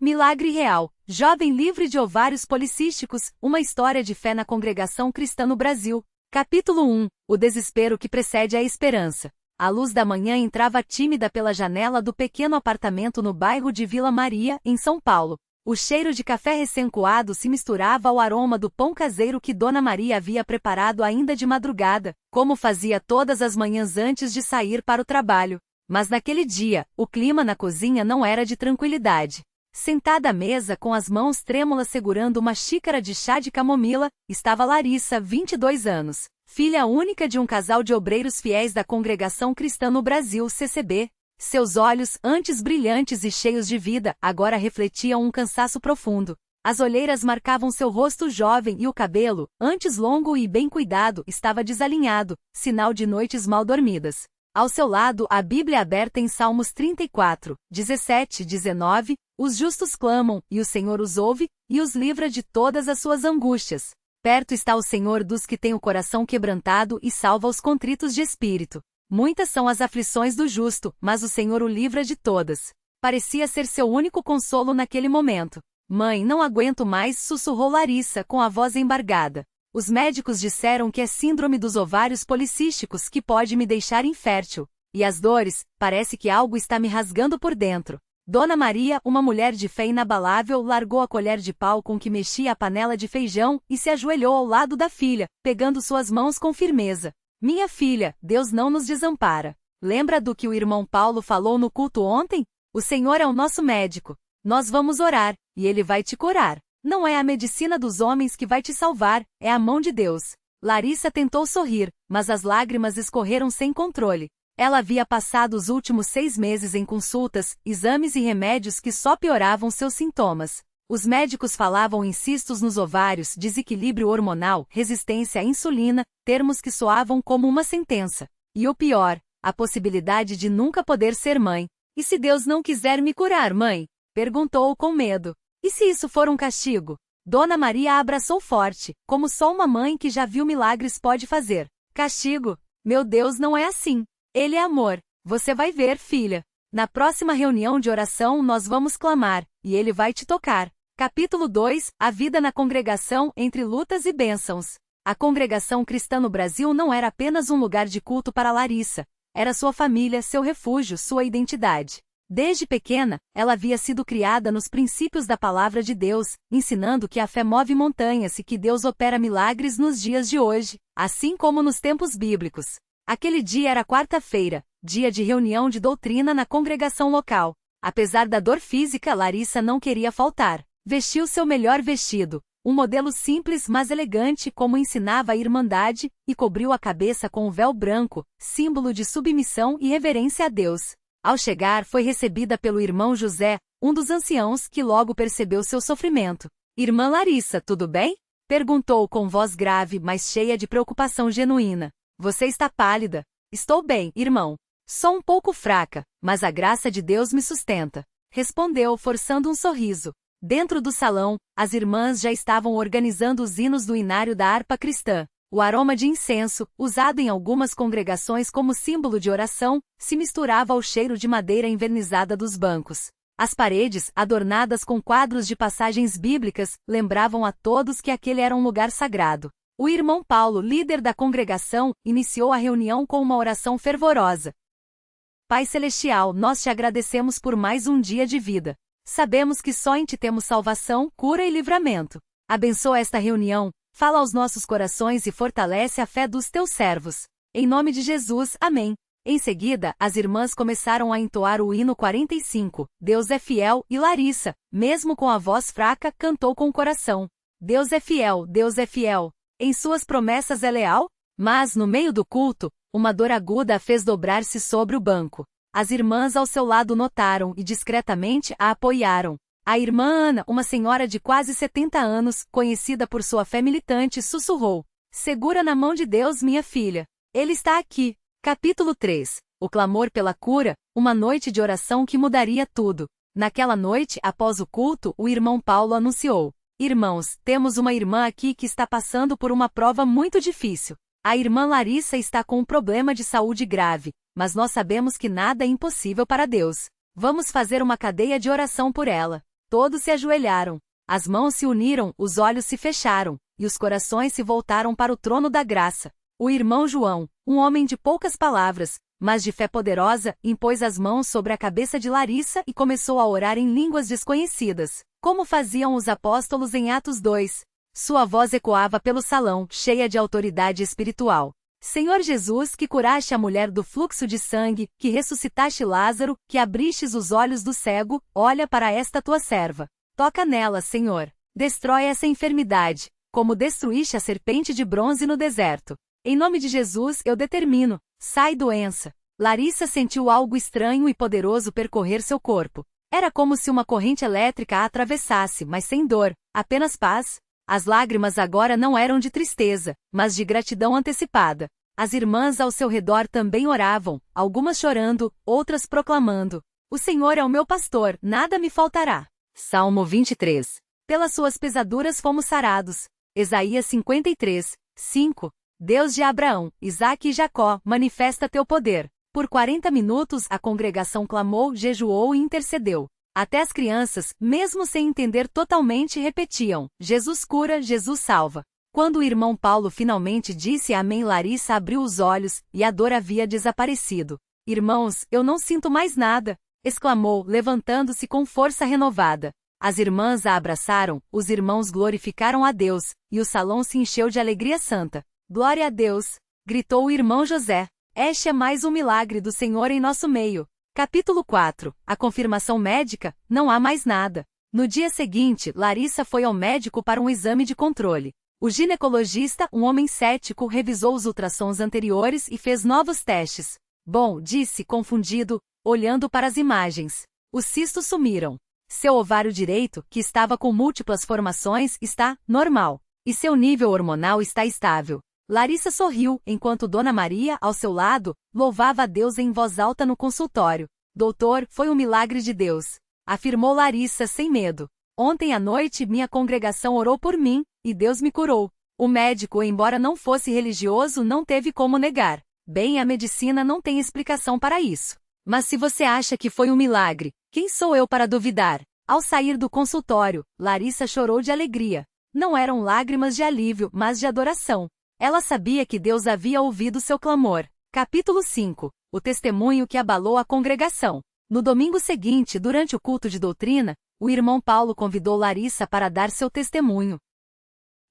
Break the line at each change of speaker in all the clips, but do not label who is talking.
Milagre real. Jovem livre de ovários policísticos, uma história de fé na congregação cristã no Brasil. Capítulo 1. O desespero que precede a esperança. A luz da manhã entrava tímida pela janela do pequeno apartamento no bairro de Vila Maria, em São Paulo. O cheiro de café recém-coado se misturava ao aroma do pão caseiro que Dona Maria havia preparado ainda de madrugada, como fazia todas as manhãs antes de sair para o trabalho. Mas naquele dia, o clima na cozinha não era de tranquilidade. Sentada à mesa com as mãos trêmulas segurando uma xícara de chá de camomila, estava Larissa, 22 anos, filha única de um casal de obreiros fiéis da Congregação Cristã no Brasil, CCB. Seus olhos, antes brilhantes e cheios de vida, agora refletiam um cansaço profundo. As olheiras marcavam seu rosto jovem e o cabelo, antes longo e bem cuidado, estava desalinhado, sinal de noites mal dormidas. Ao seu lado, a Bíblia aberta em Salmos 34, 17 e 19, os justos clamam, e o Senhor os ouve, e os livra de todas as suas angústias. Perto está o Senhor dos que têm o coração quebrantado e salva os contritos de espírito. Muitas são as aflições do justo, mas o Senhor o livra de todas. Parecia ser seu único consolo naquele momento. Mãe, não aguento mais, sussurrou Larissa com a voz embargada. Os médicos disseram que é síndrome dos ovários policísticos que pode me deixar infértil. E as dores, parece que algo está me rasgando por dentro. Dona Maria, uma mulher de fé inabalável, largou a colher de pau com que mexia a panela de feijão e se ajoelhou ao lado da filha, pegando suas mãos com firmeza. Minha filha, Deus não nos desampara. Lembra do que o irmão Paulo falou no culto ontem? O Senhor é o nosso médico. Nós vamos orar, e Ele vai te curar. Não é a medicina dos homens que vai te salvar, é a mão de Deus. Larissa tentou sorrir, mas as lágrimas escorreram sem controle. Ela havia passado os últimos 6 meses em consultas, exames e remédios que só pioravam seus sintomas. Os médicos falavam em cistos nos ovários, desequilíbrio hormonal, resistência à insulina, termos que soavam como uma sentença. E o pior, a possibilidade de nunca poder ser mãe. E se Deus não quiser me curar, mãe? Perguntou com medo. E se isso for um castigo? Dona Maria a abraçou forte, como só uma mãe que já viu milagres pode fazer. Castigo? Meu Deus, não é assim. Ele é amor. Você vai ver, filha. Na próxima reunião de oração nós vamos clamar, e Ele vai te tocar. Capítulo 2. A vida na congregação, entre lutas e bênçãos. A congregação cristã no Brasil não era apenas um lugar de culto para Larissa. Era sua família, seu refúgio, sua identidade. Desde pequena, ela havia sido criada nos princípios da palavra de Deus, ensinando que a fé move montanhas e que Deus opera milagres nos dias de hoje, assim como nos tempos bíblicos. Aquele dia era quarta-feira, dia de reunião de doutrina na congregação local. Apesar da dor física, Larissa não queria faltar. Vestiu seu melhor vestido, um modelo simples mas elegante como ensinava a Irmandade, e cobriu a cabeça com o véu branco, símbolo de submissão e reverência a Deus. Ao chegar, foi recebida pelo irmão José, um dos anciãos que logo percebeu seu sofrimento. Irmã Larissa, tudo bem? Perguntou com voz grave, mas cheia de preocupação genuína. Você está pálida. Estou bem, irmão. Só um pouco fraca, mas a graça de Deus me sustenta. Respondeu, forçando um sorriso. Dentro do salão, as irmãs já estavam organizando os hinos do inário da harpa cristã. O aroma de incenso, usado em algumas congregações como símbolo de oração, se misturava ao cheiro de madeira envernizada dos bancos. As paredes, adornadas com quadros de passagens bíblicas, lembravam a todos que aquele era um lugar sagrado. O irmão Paulo, líder da congregação, iniciou a reunião com uma oração fervorosa. Pai Celestial, nós te agradecemos por mais um dia de vida. Sabemos que só em ti temos salvação, cura e livramento. Abençoa esta reunião. Fala aos nossos corações e fortalece a fé dos teus servos. Em nome de Jesus, amém. Em seguida, as irmãs começaram a entoar o hino 45, Deus é fiel, e Larissa, mesmo com a voz fraca, cantou com o coração. Deus é fiel, Deus é fiel. Em suas promessas é leal? Mas, no meio do culto, uma dor aguda a fez dobrar-se sobre o banco. As irmãs ao seu lado notaram e discretamente a apoiaram. A irmã Ana, uma senhora de quase 70 anos, conhecida por sua fé militante, sussurrou. Segura na mão de Deus, minha filha. Ele está aqui. Capítulo 3. O clamor pela cura, uma noite de oração que mudaria tudo. Naquela noite, após o culto, o irmão Paulo anunciou. Irmãos, temos uma irmã aqui que está passando por uma prova muito difícil. A irmã Larissa está com um problema de saúde grave, mas nós sabemos que nada é impossível para Deus. Vamos fazer uma cadeia de oração por ela. Todos se ajoelharam. As mãos se uniram, os olhos se fecharam, e os corações se voltaram para o trono da graça. O irmão João, um homem de poucas palavras, mas de fé poderosa, impôs as mãos sobre a cabeça de Larissa e começou a orar em línguas desconhecidas, como faziam os apóstolos em Atos 2. Sua voz ecoava pelo salão, cheia de autoridade espiritual. Senhor Jesus, que curaste a mulher do fluxo de sangue, que ressuscitaste Lázaro, que abristes os olhos do cego, olha para esta tua serva. Toca nela, Senhor. Destrói essa enfermidade, como destruíste a serpente de bronze no deserto. Em nome de Jesus, eu determino. Sai, doença. Larissa sentiu algo estranho e poderoso percorrer seu corpo. Era como se uma corrente elétrica a atravessasse, mas sem dor, apenas paz. As lágrimas agora não eram de tristeza, mas de gratidão antecipada. As irmãs ao seu redor também oravam, algumas chorando, outras proclamando: O Senhor é o meu pastor, nada me faltará. Salmo 23. Pelas suas pesaduras fomos sarados. Isaías 53, 5. Deus de Abraão, Isaque e Jacó, manifesta teu poder. Por 40 minutos a congregação clamou, jejuou e intercedeu. Até as crianças, mesmo sem entender totalmente, repetiam: Jesus cura, Jesus salva. Quando o irmão Paulo finalmente disse amém, Larissa abriu os olhos, e a dor havia desaparecido. Irmãos, eu não sinto mais nada, exclamou, levantando-se com força renovada. As irmãs a abraçaram, os irmãos glorificaram a Deus, e o salão se encheu de alegria santa. Glória a Deus! Gritou o irmão José. Este é mais um milagre do Senhor em nosso meio. Capítulo 4. A confirmação médica, não há mais nada. No dia seguinte, Larissa foi ao médico para um exame de controle. O ginecologista, um homem cético, revisou os ultrassons anteriores e fez novos testes. Bom, disse, confundido, olhando para as imagens. Os cistos sumiram. Seu ovário direito, que estava com múltiplas formações, está normal. E seu nível hormonal está estável. Larissa sorriu, enquanto Dona Maria, ao seu lado, louvava a Deus em voz alta no consultório. Doutor, foi um milagre de Deus, afirmou Larissa sem medo. Ontem à noite minha congregação orou por mim, e Deus me curou. O médico, embora não fosse religioso, não teve como negar. Bem, a medicina não tem explicação para isso. Mas se você acha que foi um milagre, quem sou eu para duvidar? Ao sair do consultório, Larissa chorou de alegria. Não eram lágrimas de alívio, mas de adoração. Ela sabia que Deus havia ouvido seu clamor. Capítulo 5. O testemunho que abalou a congregação. No domingo seguinte, durante o culto de doutrina, o irmão Paulo convidou Larissa para dar seu testemunho.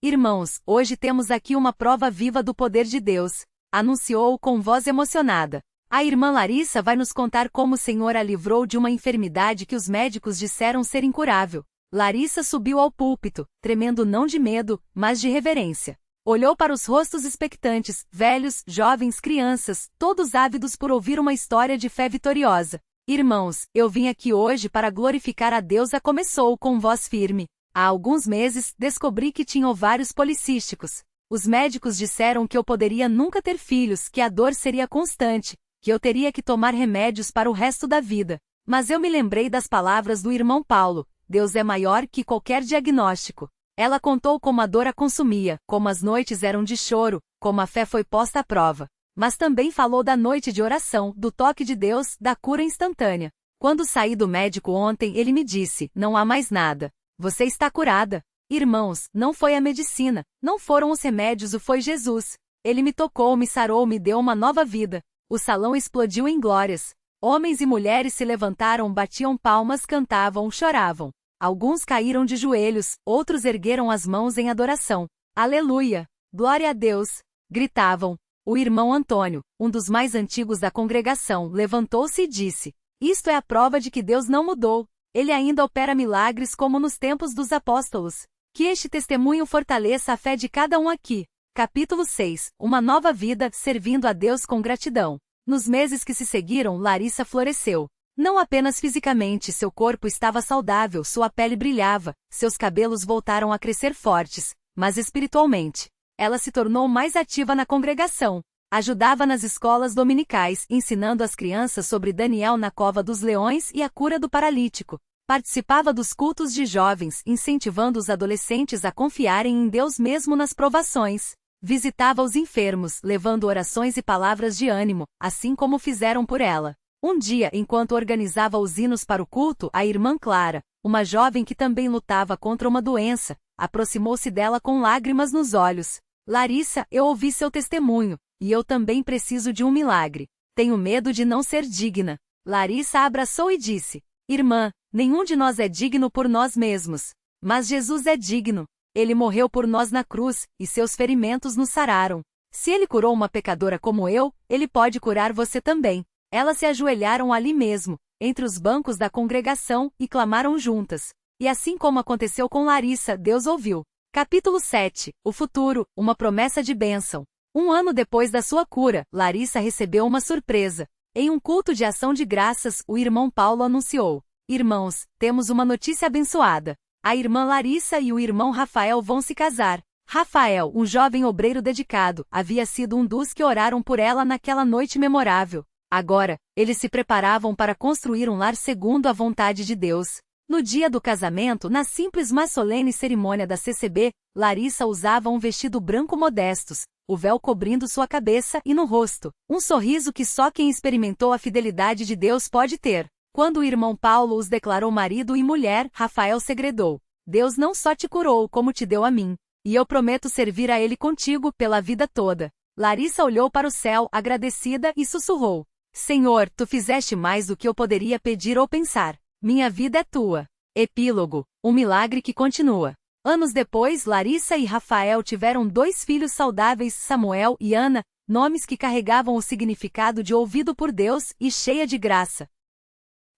Irmãos, hoje temos aqui uma prova viva do poder de Deus, anunciou com voz emocionada. A irmã Larissa vai nos contar como o Senhor a livrou de uma enfermidade que os médicos disseram ser incurável. Larissa subiu ao púlpito, tremendo não de medo, mas de reverência. Olhou para os rostos expectantes, velhos, jovens, crianças, todos ávidos por ouvir uma história de fé vitoriosa. Irmãos, eu vim aqui hoje para glorificar a Deus, começou com voz firme. Há alguns meses, descobri que tinha ovários policísticos. Os médicos disseram que eu poderia nunca ter filhos, que a dor seria constante, que eu teria que tomar remédios para o resto da vida. Mas eu me lembrei das palavras do irmão Paulo: Deus é maior que qualquer diagnóstico. Ela contou como a dor a consumia, como as noites eram de choro, como a fé foi posta à prova. Mas também falou da noite de oração, do toque de Deus, da cura instantânea. Quando saí do médico ontem, ele me disse: não há mais nada. Você está curada. Irmãos, não foi a medicina, não foram os remédios, foi Jesus. Ele me tocou, me sarou, me deu uma nova vida. O salão explodiu em glórias. Homens e mulheres se levantaram, batiam palmas, cantavam, choravam. Alguns caíram de joelhos, outros ergueram as mãos em adoração. Aleluia! Glória a Deus! Gritavam. O irmão Antônio, um dos mais antigos da congregação, levantou-se e disse: isto é a prova de que Deus não mudou. Ele ainda opera milagres como nos tempos dos apóstolos. Que este testemunho fortaleça a fé de cada um aqui. Capítulo 6. Uma nova vida, servindo a Deus com gratidão. Nos meses que se seguiram, Larissa floresceu. Não apenas fisicamente, seu corpo estava saudável, sua pele brilhava, seus cabelos voltaram a crescer fortes, mas espiritualmente. Ela se tornou mais ativa na congregação. Ajudava nas escolas dominicais, ensinando as crianças sobre Daniel na cova dos leões e a cura do paralítico. Participava dos cultos de jovens, incentivando os adolescentes a confiarem em Deus mesmo nas provações. Visitava os enfermos, levando orações e palavras de ânimo, assim como fizeram por ela. Um dia, enquanto organizava os hinos para o culto, a irmã Clara, uma jovem que também lutava contra uma doença, aproximou-se dela com lágrimas nos olhos. Larissa, eu ouvi seu testemunho, e eu também preciso de um milagre. Tenho medo de não ser digna. Larissa a abraçou e disse: Irmã, nenhum de nós é digno por nós mesmos. Mas Jesus é digno. Ele morreu por nós na cruz, e seus ferimentos nos sararam. Se ele curou uma pecadora como eu, ele pode curar você também. Elas se ajoelharam ali mesmo, entre os bancos da congregação, e clamaram juntas. E assim como aconteceu com Larissa, Deus ouviu. Capítulo 7. O futuro, uma promessa de bênção. 1 ano depois da sua cura, Larissa recebeu uma surpresa. Em um culto de ação de graças, o irmão Paulo anunciou: Irmãos, temos uma notícia abençoada. A irmã Larissa e o irmão Rafael vão se casar. Rafael, um jovem obreiro dedicado, havia sido um dos que oraram por ela naquela noite memorável. Agora, eles se preparavam para construir um lar segundo a vontade de Deus. No dia do casamento, na simples mas solene cerimônia da CCB, Larissa usava um vestido branco modestos, o véu cobrindo sua cabeça e no rosto, um sorriso que só quem experimentou a fidelidade de Deus pode ter. Quando o irmão Paulo os declarou marido e mulher, Rafael segredou: Deus não só te curou como te deu a mim, e eu prometo servir a ele contigo pela vida toda. Larissa olhou para o céu, agradecida, e sussurrou: Senhor, tu fizeste mais do que eu poderia pedir ou pensar. Minha vida é tua. Epílogo. Um milagre que continua. Anos depois, Larissa e Rafael tiveram 2 filhos saudáveis, Samuel e Ana, nomes que carregavam o significado de ouvido por Deus e cheia de graça.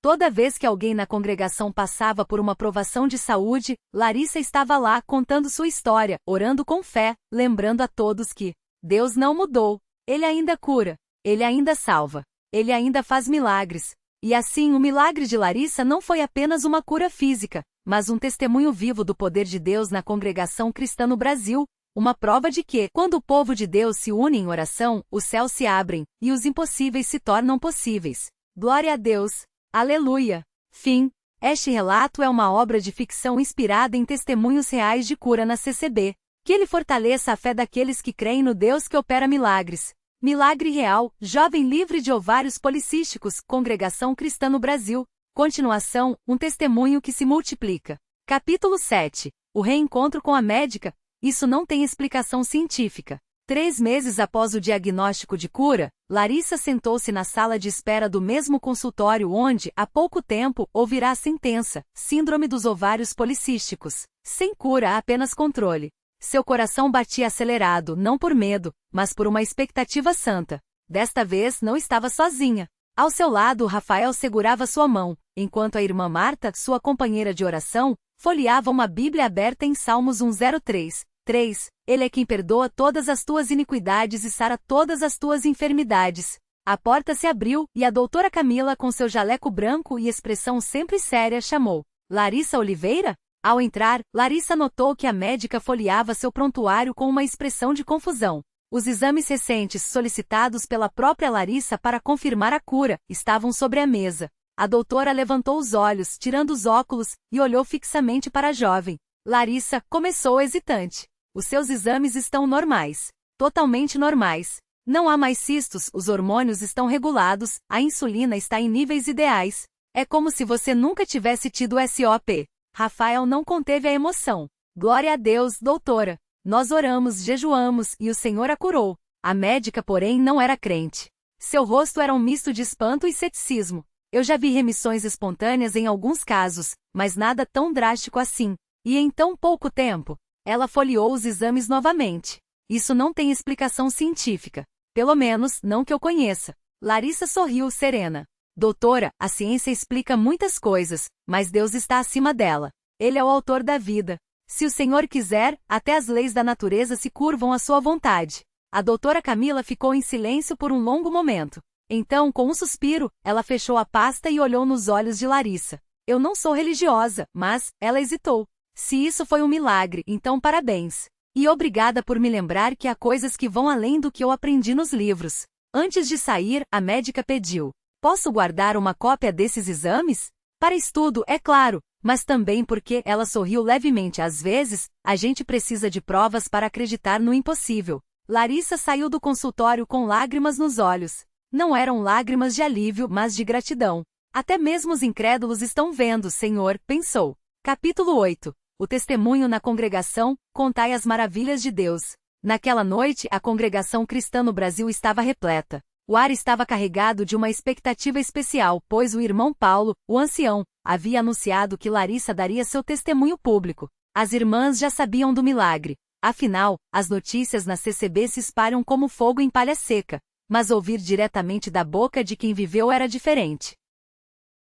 Toda vez que alguém na congregação passava por uma provação de saúde, Larissa estava lá contando sua história, orando com fé, lembrando a todos que Deus não mudou. Ele ainda cura. Ele ainda salva. Ele ainda faz milagres. E assim, o milagre de Larissa não foi apenas uma cura física, mas um testemunho vivo do poder de Deus na congregação cristã no Brasil, uma prova de que, quando o povo de Deus se une em oração, os céus se abrem, e os impossíveis se tornam possíveis. Glória a Deus! Aleluia! Fim. Este relato é uma obra de ficção inspirada em testemunhos reais de cura na CCB. Que ele fortaleça a fé daqueles que creem no Deus que opera milagres. Milagre real, jovem livre de ovários policísticos, congregação cristã no Brasil. Continuação, um testemunho que se multiplica. Capítulo 7. O reencontro com a médica. Isso não tem explicação científica. 3 meses após o diagnóstico de cura, Larissa sentou-se na sala de espera do mesmo consultório onde, há pouco tempo, ouvirá a sentença: síndrome dos ovários policísticos. Sem cura, apenas controle. Seu coração batia acelerado, não por medo, mas por uma expectativa santa. Desta vez, não estava sozinha. Ao seu lado, Rafael segurava sua mão, enquanto a irmã Marta, sua companheira de oração, folheava uma Bíblia aberta em Salmos 103. 3. Ele é quem perdoa todas as tuas iniquidades e sara todas as tuas enfermidades. A porta se abriu, e a doutora Camila, com seu jaleco branco e expressão sempre séria, chamou: Larissa Oliveira? Ao entrar, Larissa notou que a médica folheava seu prontuário com uma expressão de confusão. Os exames recentes solicitados pela própria Larissa para confirmar a cura estavam sobre a mesa. A doutora levantou os olhos, tirando os óculos, e olhou fixamente para a jovem. Larissa começou hesitante. Os seus exames estão normais. Totalmente normais. Não há mais cistos, os hormônios estão regulados, a insulina está em níveis ideais. É como se você nunca tivesse tido SOP. Rafael não conteve a emoção. Glória a Deus, doutora. Nós oramos, jejuamos, e o Senhor a curou. A médica, porém, não era crente. Seu rosto era um misto de espanto e ceticismo. Eu já vi remissões espontâneas em alguns casos, mas nada tão drástico assim. E em tão pouco tempo, ela folheou os exames novamente. Isso não tem explicação científica. Pelo menos, não que eu conheça. Larissa sorriu serena. Doutora, a ciência explica muitas coisas, mas Deus está acima dela. Ele é o autor da vida. Se o Senhor quiser, até as leis da natureza se curvam à sua vontade. A doutora Camila ficou em silêncio por um longo momento. Então, com um suspiro, ela fechou a pasta e olhou nos olhos de Larissa. Eu não sou religiosa, mas, ela hesitou. Se isso foi um milagre, então parabéns. E obrigada por me lembrar que há coisas que vão além do que eu aprendi nos livros. Antes de sair, a médica pediu: posso guardar uma cópia desses exames? Para estudo, é claro, mas também porque, ela sorriu levemente, às vezes, a gente precisa de provas para acreditar no impossível. Larissa saiu do consultório com lágrimas nos olhos. Não eram lágrimas de alívio, mas de gratidão. Até mesmo os incrédulos estão vendo, Senhor, pensou. Capítulo 8. O testemunho na congregação, contai as maravilhas de Deus. Naquela noite, a congregação cristã no Brasil estava repleta. O ar estava carregado de uma expectativa especial, pois o irmão Paulo, o ancião, havia anunciado que Larissa daria seu testemunho público. As irmãs já sabiam do milagre. Afinal, as notícias na CCB se espalham como fogo em palha seca. Mas ouvir diretamente da boca de quem viveu era diferente.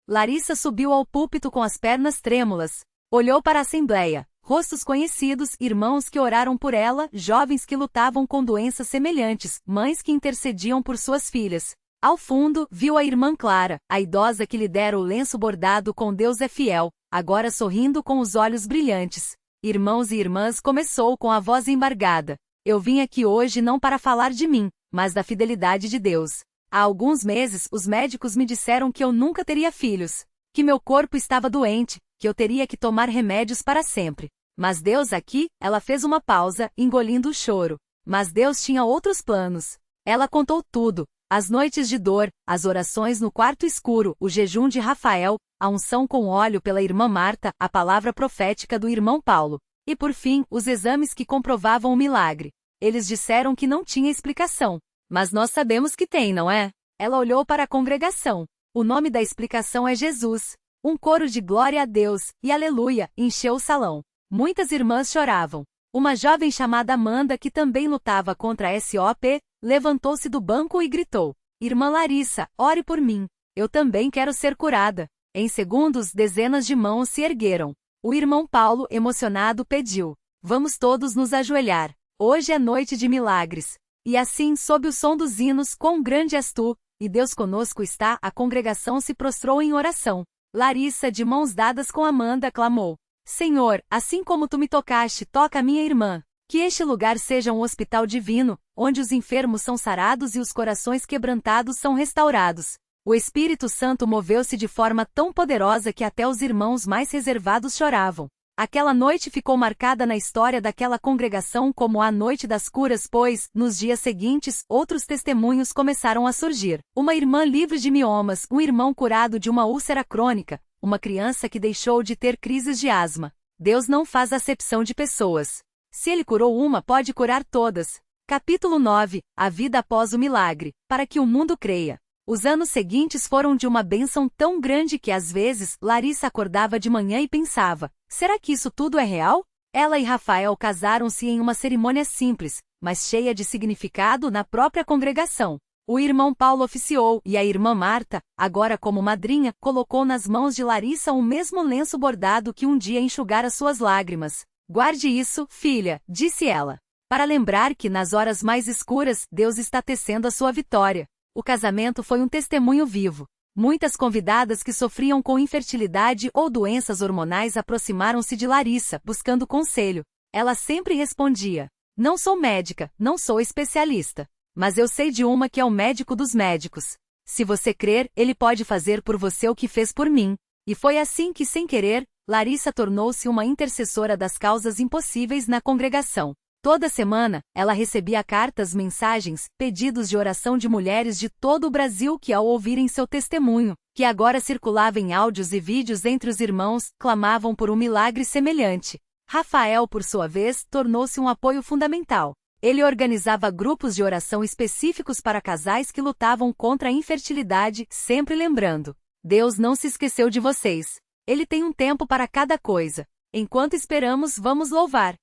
Larissa subiu ao púlpito com as pernas trêmulas. Olhou para a assembleia. Rostos conhecidos, irmãos que oraram por ela, jovens que lutavam com doenças semelhantes, mães que intercediam por suas filhas. Ao fundo, viu a irmã Clara, a idosa que lhe dera o lenço bordado com Deus é fiel, agora sorrindo com os olhos brilhantes. Irmãos e irmãs, começou com a voz embargada. Eu vim aqui hoje não para falar de mim, mas da fidelidade de Deus. Há alguns meses, os médicos me disseram que eu nunca teria filhos, que meu corpo estava doente, que eu teria que tomar remédios para sempre. Mas Deus aqui, ela fez uma pausa, engolindo o choro. Mas Deus tinha outros planos. Ela contou tudo. As noites de dor, as orações no quarto escuro, o jejum de Rafael, a unção com óleo pela irmã Marta, a palavra profética do irmão Paulo. E por fim, os exames que comprovavam o milagre. Eles disseram que não tinha explicação. Mas nós sabemos que tem, não é? Ela olhou para a congregação. O nome da explicação é Jesus. Um coro de glória a Deus, e aleluia, encheu o salão. Muitas irmãs choravam. Uma jovem chamada Amanda, que também lutava contra a SOP, levantou-se do banco e gritou: Irmã Larissa, ore por mim. Eu também quero ser curada. Em segundos, dezenas de mãos se ergueram. O irmão Paulo, emocionado, pediu: Vamos todos nos ajoelhar. Hoje é noite de milagres. E assim, sob o som dos hinos, quão grande és tu, e Deus conosco está, a congregação se prostrou em oração. Larissa, de mãos dadas com Amanda, clamou: Senhor, assim como tu me tocaste, toca a minha irmã. Que este lugar seja um hospital divino, onde os enfermos são sarados e os corações quebrantados são restaurados. O Espírito Santo moveu-se de forma tão poderosa que até os irmãos mais reservados choravam. Aquela noite ficou marcada na história daquela congregação como a noite das curas, pois, nos dias seguintes, outros testemunhos começaram a surgir. Uma irmã livre de miomas, um irmão curado de uma úlcera crônica, uma criança que deixou de ter crises de asma. Deus não faz acepção de pessoas. Se Ele curou uma, pode curar todas. Capítulo 9. A vida após o milagre, para que o mundo creia. Os anos seguintes foram de uma bênção tão grande que às vezes, Larissa acordava de manhã e pensava: será que isso tudo é real? Ela e Rafael casaram-se em uma cerimônia simples, mas cheia de significado na própria congregação. O irmão Paulo oficiou, e a irmã Marta, agora como madrinha, colocou nas mãos de Larissa o mesmo lenço bordado que um dia enxugara suas lágrimas. Guarde isso, filha, disse ela, para lembrar que nas horas mais escuras, Deus está tecendo a sua vitória. O casamento foi um testemunho vivo. Muitas convidadas que sofriam com infertilidade ou doenças hormonais aproximaram-se de Larissa, buscando conselho. Ela sempre respondia: Não sou médica, não sou especialista. Mas eu sei de uma que é o médico dos médicos. Se você crer, ele pode fazer por você o que fez por mim. E foi assim que, sem querer, Larissa tornou-se uma intercessora das causas impossíveis na congregação. Toda semana, ela recebia cartas, mensagens, pedidos de oração de mulheres de todo o Brasil que, ao ouvirem seu testemunho, que agora circulava em áudios e vídeos entre os irmãos, clamavam por um milagre semelhante. Rafael, por sua vez, tornou-se um apoio fundamental. Ele organizava grupos de oração específicos para casais que lutavam contra a infertilidade, sempre lembrando: Deus não se esqueceu de vocês. Ele tem um tempo para cada coisa. Enquanto esperamos, vamos louvar.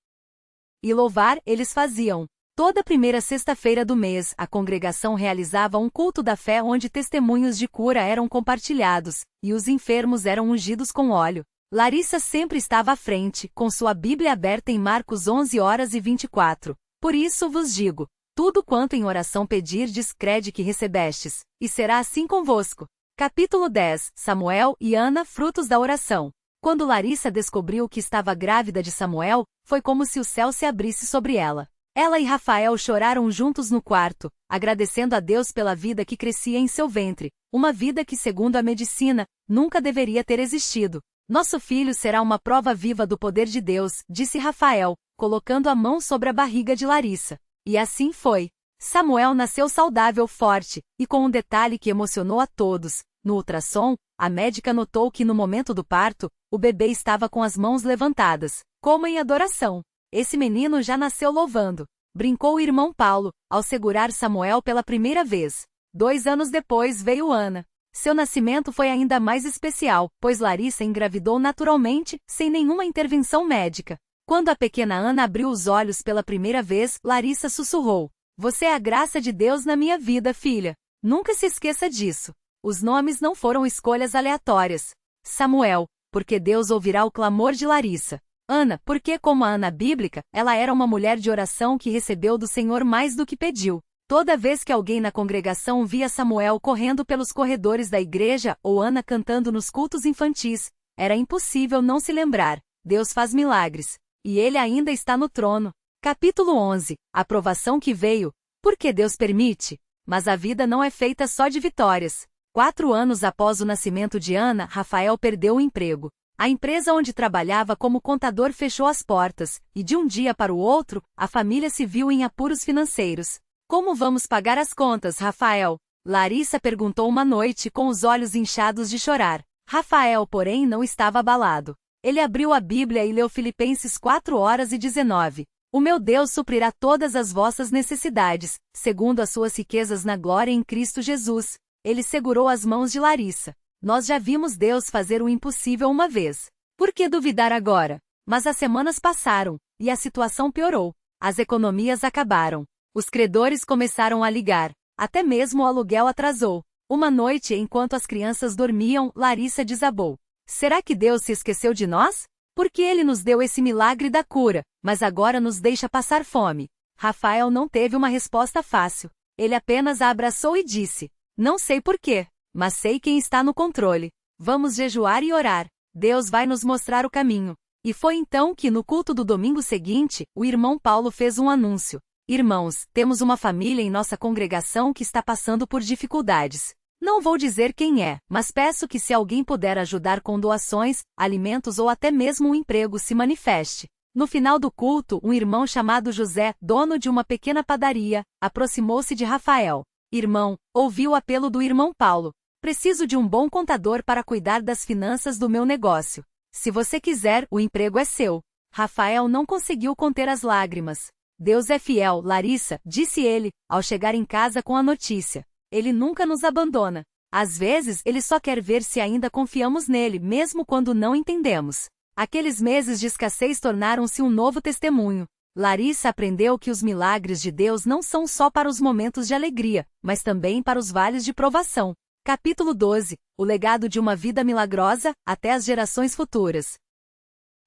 E louvar, eles faziam. Toda primeira sexta-feira do mês, a congregação realizava um culto da fé onde testemunhos de cura eram compartilhados, e os enfermos eram ungidos com óleo. Larissa sempre estava à frente, com sua Bíblia aberta em Marcos 11h24. Por isso vos digo: tudo quanto em oração pedirdes, crede que recebestes, e será assim convosco. Capítulo 10. Samuel e Ana, frutos da oração. Quando Larissa descobriu que estava grávida de Samuel, foi como se o céu se abrisse sobre ela. Ela e Rafael choraram juntos no quarto, agradecendo a Deus pela vida que crescia em seu ventre, uma vida que, segundo a medicina, nunca deveria ter existido. Nosso filho será uma prova viva do poder de Deus, disse Rafael, colocando a mão sobre a barriga de Larissa. E assim foi. Samuel nasceu saudável, forte, e com um detalhe que emocionou a todos: No ultrassom, a médica notou que no momento do parto, o bebê estava com as mãos levantadas, como em adoração. Esse menino já nasceu louvando, brincou o irmão Paulo, ao segurar Samuel pela primeira vez. 2 anos depois veio Ana. Seu nascimento foi ainda mais especial, pois Larissa engravidou naturalmente, sem nenhuma intervenção médica. Quando a pequena Ana abriu os olhos pela primeira vez, Larissa sussurrou: "Você é a graça de Deus na minha vida, filha." Nunca se esqueça disso. Os nomes não foram escolhas aleatórias. Samuel, porque Deus ouvirá o clamor de Larissa. Ana, porque, como a Ana bíblica, ela era uma mulher de oração que recebeu do Senhor mais do que pediu. Toda vez que alguém na congregação via Samuel correndo pelos corredores da igreja ou Ana cantando nos cultos infantis, era impossível não se lembrar: Deus faz milagres. E Ele ainda está no trono. Capítulo 11. A provação que veio. Porque Deus permite. Mas a vida não é feita só de vitórias. 4 anos após o nascimento de Ana, Rafael perdeu o emprego. A empresa onde trabalhava como contador fechou as portas, e de um dia para o outro, a família se viu em apuros financeiros. Como vamos pagar as contas, Rafael? Larissa perguntou uma noite com os olhos inchados de chorar. Rafael, porém, não estava abalado. Ele abriu a Bíblia e leu Filipenses 4:19. O meu Deus suprirá todas as vossas necessidades, segundo as suas riquezas na glória em Cristo Jesus. Ele segurou as mãos de Larissa. Nós já vimos Deus fazer o impossível uma vez. Por que duvidar agora? Mas as semanas passaram, e a situação piorou. As economias acabaram. Os credores começaram a ligar. Até mesmo o aluguel atrasou. Uma noite, enquanto as crianças dormiam, Larissa desabou. Será que Deus se esqueceu de nós? Porque Ele nos deu esse milagre da cura, mas agora nos deixa passar fome. Rafael não teve uma resposta fácil. Ele apenas a abraçou e disse: "Não sei porquê, mas sei quem está no controle. Vamos jejuar e orar. Deus vai nos mostrar o caminho." E foi então que, no culto do domingo seguinte, o irmão Paulo fez um anúncio. Irmãos, temos uma família em nossa congregação que está passando por dificuldades. Não vou dizer quem é, mas peço que se alguém puder ajudar com doações, alimentos ou até mesmo um emprego, se manifeste. No final do culto, um irmão chamado José, dono de uma pequena padaria, aproximou-se de Rafael. Irmão, ouvi o apelo do irmão Paulo. Preciso de um bom contador para cuidar das finanças do meu negócio. Se você quiser, o emprego é seu. Rafael não conseguiu conter as lágrimas. Deus é fiel, Larissa, disse ele, ao chegar em casa com a notícia. Ele nunca nos abandona. Às vezes, ele só quer ver se ainda confiamos nele, mesmo quando não entendemos. Aqueles meses de escassez tornaram-se um novo testemunho. Larissa aprendeu que os milagres de Deus não são só para os momentos de alegria, mas também para os vales de provação. Capítulo 12. O legado de uma vida milagrosa, até as gerações futuras.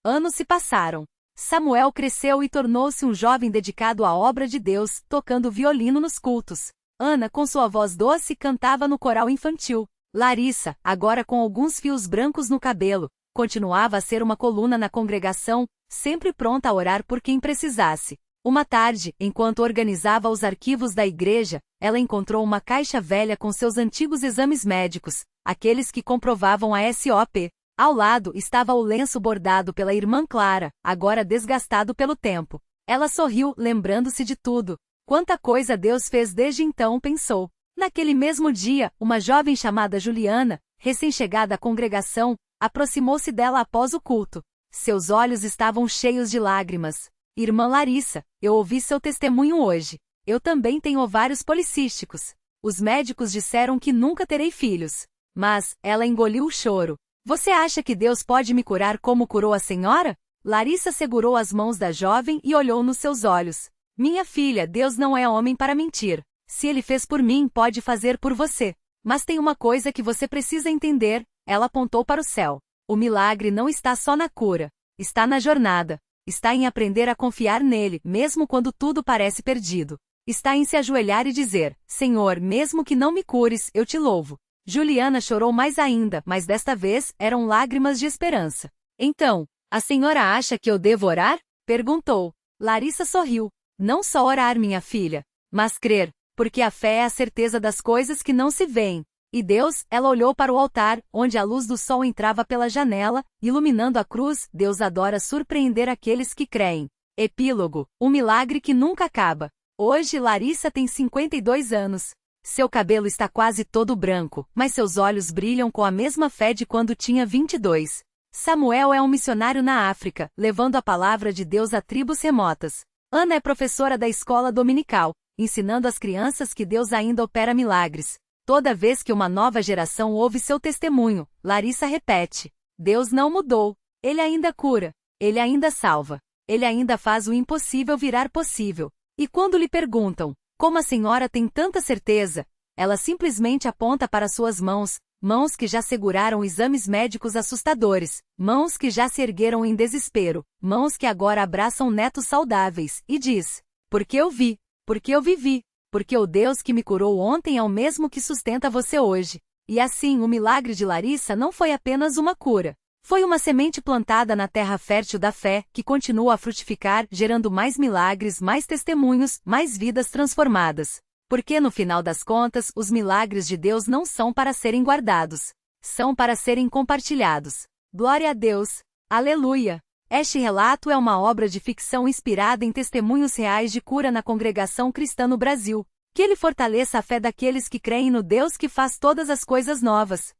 Anos se passaram. Samuel cresceu e tornou-se um jovem dedicado à obra de Deus, tocando violino nos cultos. Ana, com sua voz doce, cantava no coral infantil. Larissa, agora com alguns fios brancos no cabelo, continuava a ser uma coluna na congregação, sempre pronta a orar por quem precisasse. Uma tarde, enquanto organizava os arquivos da igreja, ela encontrou uma caixa velha com seus antigos exames médicos, aqueles que comprovavam a SOP. Ao lado estava o lenço bordado pela irmã Clara, agora desgastado pelo tempo. Ela sorriu, lembrando-se de tudo. Quanta coisa Deus fez desde então, pensou. Naquele mesmo dia, uma jovem chamada Juliana, recém-chegada à congregação, aproximou-se dela após o culto. Seus olhos estavam cheios de lágrimas. Irmã Larissa, eu ouvi seu testemunho hoje. Eu também tenho ovários policísticos. Os médicos disseram que nunca terei filhos. Mas, ela engoliu o choro. Você acha que Deus pode me curar como curou a senhora? Larissa segurou as mãos da jovem e olhou nos seus olhos. Minha filha, Deus não é homem para mentir. Se Ele fez por mim, pode fazer por você. Mas tem uma coisa que você precisa entender, ela apontou para o céu. O milagre não está só na cura. Está na jornada. Está em aprender a confiar nele, mesmo quando tudo parece perdido. Está em se ajoelhar e dizer: Senhor, mesmo que não me cures, eu te louvo. Juliana chorou mais ainda, mas desta vez eram lágrimas de esperança. Então, a senhora acha que eu devo orar? Perguntou. Larissa sorriu. Não só orar, minha filha, mas crer, porque a fé é a certeza das coisas que não se veem. E Deus, ela olhou para o altar, onde a luz do sol entrava pela janela, iluminando a cruz. Deus adora surpreender aqueles que creem. Epílogo, um milagre que nunca acaba. Hoje Larissa tem 52 anos. Seu cabelo está quase todo branco, mas seus olhos brilham com a mesma fé de quando tinha 22. Samuel é um missionário na África, levando a palavra de Deus a tribos remotas. Ana é professora da escola dominical, ensinando às crianças que Deus ainda opera milagres. Toda vez que uma nova geração ouve seu testemunho, Larissa repete: Deus não mudou. Ele ainda cura. Ele ainda salva. Ele ainda faz o impossível virar possível. E quando lhe perguntam: como a senhora tem tanta certeza? Ela simplesmente aponta para suas mãos, mãos que já seguraram exames médicos assustadores, mãos que já se ergueram em desespero, mãos que agora abraçam netos saudáveis, e diz: porque eu vi, porque eu vivi, porque o Deus que me curou ontem é o mesmo que sustenta você hoje. E assim, o milagre de Larissa não foi apenas uma cura. Foi uma semente plantada na terra fértil da fé, que continua a frutificar, gerando mais milagres, mais testemunhos, mais vidas transformadas. Porque no final das contas, os milagres de Deus não são para serem guardados. São para serem compartilhados. Glória a Deus! Aleluia! Este relato é uma obra de ficção inspirada em testemunhos reais de cura na congregação cristã no Brasil. Que ele fortaleça a fé daqueles que creem no Deus que faz todas as coisas novas.